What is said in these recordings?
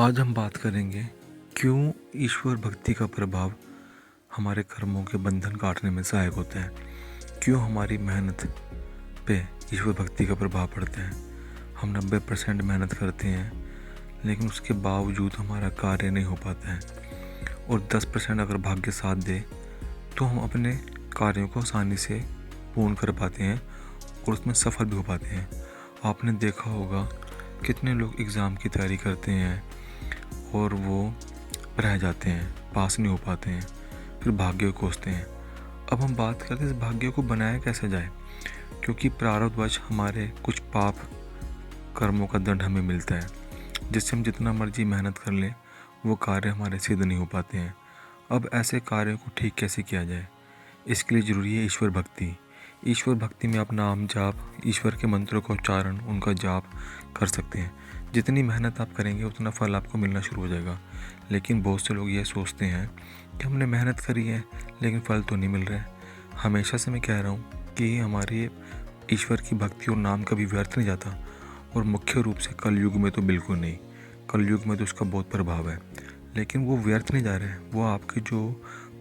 आज हम बात करेंगे क्यों ईश्वर भक्ति का प्रभाव हमारे कर्मों के बंधन काटने में सहायक होता है। क्यों हमारी मेहनत पे ईश्वर भक्ति का प्रभाव पड़ता है। हम 90% मेहनत करते हैं लेकिन उसके बावजूद हमारा कार्य नहीं हो पाता है, और 10% अगर भाग्य साथ दे तो हम अपने कार्यों को आसानी से पूर्ण कर पाते हैं और उसमें सफल भी हो पाते हैं। आपने देखा होगा कितने लोग एग्ज़ाम की तैयारी करते हैं और वो रह जाते हैं, पास नहीं हो पाते हैं, फिर भाग्य को कोसते हैं। अब हम बात करते हैं इस भाग्य को बनाया कैसे जाए, क्योंकि प्रारब्धवश हमारे कुछ पाप कर्मों का दंड हमें मिलता है, जिससे हम जितना मर्जी मेहनत कर लें वो कार्य हमारे सिद्ध नहीं हो पाते हैं। अब ऐसे कार्यों को ठीक कैसे किया जाए, इसके लिए ज़रूरी है ईश्वर भक्ति। ईश्वर भक्ति में आप नाम जाप, ईश्वर के मंत्रों का उच्चारण, उनका जाप कर सकते हैं। जितनी मेहनत आप करेंगे उतना फल आपको मिलना शुरू हो जाएगा। लेकिन बहुत से लोग ये सोचते हैं कि हमने मेहनत करी है लेकिन फल तो नहीं मिल रहा है। हमेशा से मैं कह रहा हूँ कि हमारे ईश्वर की भक्ति और नाम कभी व्यर्थ नहीं जाता, और मुख्य रूप से कलयुग में तो बिल्कुल नहीं। कलयुग में तो उसका बहुत प्रभाव है, लेकिन वो व्यर्थ नहीं जा रहे हैं। वो आपके जो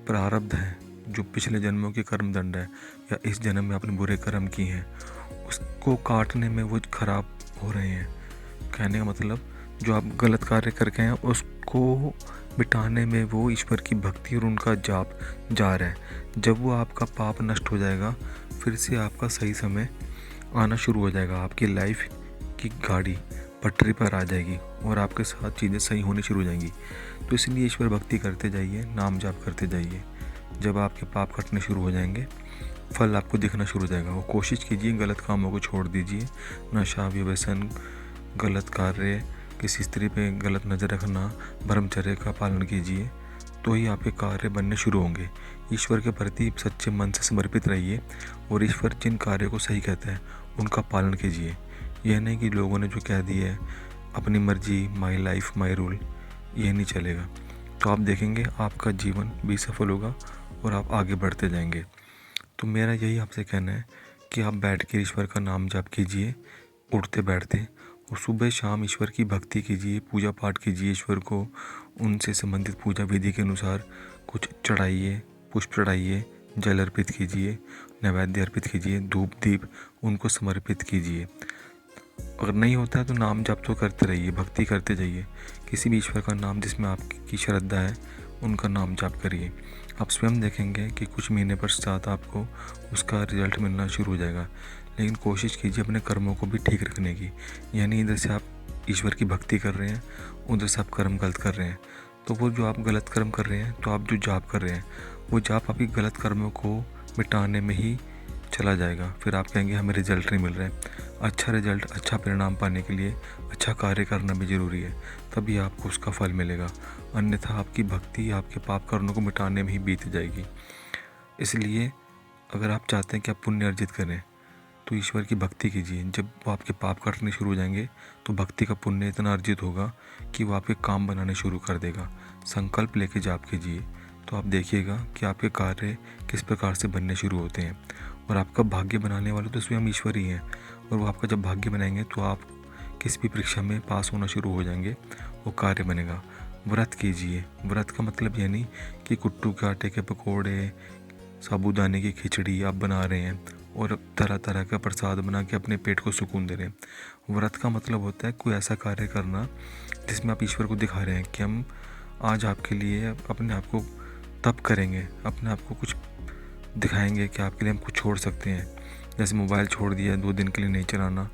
प्रारब्ध है, जो पिछले जन्मों के कर्म दंड है या इस जन्म में आपने बुरे कर्म किए हैं, उसको काटने में वो खराब हो रहे हैं। कहने का मतलब जो आप गलत कार्य करके हैं उसको मिटाने में वो ईश्वर की भक्ति और उनका जाप जा रहा है। जब वो आपका पाप नष्ट हो जाएगा फिर से आपका सही समय आना शुरू हो जाएगा। आपकी लाइफ की गाड़ी पटरी पर आ जाएगी और आपके साथ चीज़ें सही होनी शुरू हो जाएंगी। तो इसलिए ईश्वर भक्ति करते जाइए, नाम जाप करते जाइए। जब आपके पाप कटने शुरू हो जाएंगे फल आपको दिखना शुरू हो जाएगा। वो कोशिश कीजिए, गलत कामों को छोड़ दीजिए। नशा, व्यसन, गलत कार्य, किसी स्त्री पे गलत नज़र रखना, ब्रह्मचर्य का पालन कीजिए, तो ही आपके कार्य बनने शुरू होंगे। ईश्वर के प्रति सच्चे मन से समर्पित रहिए और ईश्वर जिन कार्यों को सही कहता है उनका पालन कीजिए। यह नहीं कि लोगों ने जो कह दिया है अपनी मर्जी, माई लाइफ माई रूल, यह नहीं चलेगा। तो आप देखेंगे आपका जीवन भी सफल होगा और आप आगे बढ़ते जाएंगे। तो मेरा यही आपसे कहना है कि आप बैठ के ईश्वर का नाम जाप कीजिए उठते बैठते, और सुबह शाम ईश्वर की भक्ति कीजिए, पूजा पाठ कीजिए। ईश्वर को उनसे संबंधित पूजा विधि के अनुसार कुछ चढ़ाइए, पुष्प चढ़ाइए, जल अर्पित कीजिए, नैवेद्य अर्पित कीजिए, धूप दीप उनको समर्पित कीजिए। अगर नहीं होता है तो नाम जाप तो करते रहिए, भक्ति करते जाइए। किसी भी ईश्वर का नाम जिसमें आपकी श्रद्धा है उनका नाम जाप करिए। आप स्वयं देखेंगे कि कुछ महीने पश्चात आपको उसका रिजल्ट मिलना शुरू हो जाएगा। लेकिन कोशिश कीजिए अपने कर्मों को भी ठीक रखने की, यानी इधर से आप ईश्वर की भक्ति कर रहे हैं, उधर से आप कर्म गलत कर रहे हैं। तो वो जो आप गलत कर्म कर रहे हैं, तो आप जो जाप कर रहे हैं वो जाप आपकी गलत कर्मों को मिटाने में ही चला जाएगा। फिर आप कहेंगे हमें रिजल्ट नहीं मिल रहा है। अच्छा रिजल्ट, अच्छा परिणाम पाने के लिए अच्छा कार्य करना भी ज़रूरी है, तभी आपको उसका फल मिलेगा। अन्यथा आपकी भक्ति आपके पाप कर्मों को मिटाने में ही बीत जाएगी। इसलिए अगर आप चाहते हैं कि आप पुण्य अर्जित करें तो ईश्वर की भक्ति कीजिए। जब वो आपके पाप कटने शुरू हो जाएंगे तो भक्ति का पुण्य इतना अर्जित होगा कि वो आपके काम बनाने शुरू कर देगा। संकल्प लेके जाप कीजिए तो आप देखिएगा कि आपके कार्य किस प्रकार से बनने शुरू होते हैं। और आपका भाग्य बनाने वाले तो स्वयं ईश्वर ही हैं, और वो आपका जब भाग्य बनाएंगे तो आप किसी भी परीक्षा में पास होना शुरू हो जाएंगे, वो कार्य बनेगा। व्रत कीजिए। व्रत का मतलब ये नहीं कि कुट्टू के आटे के पकोड़े, साबूदाने की खिचड़ी आप बना रहे हैं और तरह तरह का प्रसाद बना के अपने पेट को सुकून दे रहे हैं। व्रत का मतलब होता है कोई ऐसा कार्य करना जिसमें आप ईश्वर को दिखा रहे हैं कि हम आज आपके लिए अपने आप को तप करेंगे, अपने आप को कुछ दिखाएंगे कि आपके लिए हम कुछ छोड़ सकते हैं। जैसे मोबाइल छोड़ दिया, 2 दिन के लिए नहीं चलाना,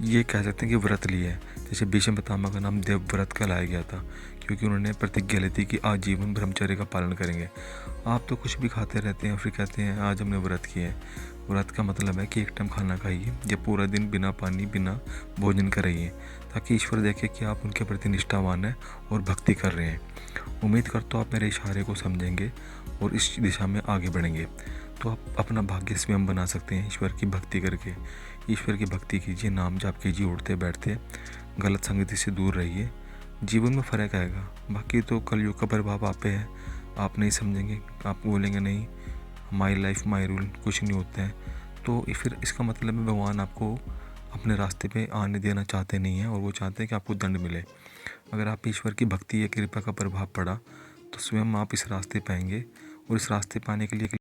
ये कह सकते हैं कि व्रत लिया है। जैसे भीष्म पितामह का नाम देवव्रत का लाया गया था, क्योंकि उन्होंने प्रतिज्ञा ली थी कि आजीवन ब्रह्मचर्य का पालन करेंगे। आप तो कुछ भी खाते रहते हैं, फिर कहते हैं आज हमने व्रत किया है। व्रत का मतलब है कि एक टाइम खाना खाइए या पूरा दिन बिना पानी बिना भोजन का रहिए, ताकि ईश्वर देखे कि आप उनके प्रति निष्ठावान हैं और भक्ति कर रहे हैं। उम्मीद करता हूँ आप मेरे इशारे को समझेंगे और इस दिशा में आगे बढ़ेंगे। तो आप अपना भाग्य स्वयं बना सकते हैं ईश्वर की भक्ति करके। ईश्वर की भक्ति कीजिए, नाम जाप कीजिए उठते बैठते, गलत संगति से दूर रहिए, जीवन में फ़र्क आएगा। बाकी तो कलयुग का प्रभाव आप पे है, आप नहीं समझेंगे, आप बोलेंगे नहीं माई लाइफ माई रूल, कुछ नहीं होता है। तो फिर इसका मतलब है भगवान आपको अपने रास्ते पे आने देना चाहते नहीं हैं, और वो चाहते हैं कि आपको दंड मिले। अगर आप ईश्वर की भक्ति या कृपा का प्रभाव पड़ा तो स्वयं आप इस रास्ते पाएंगे, और इस रास्ते पाने के लिए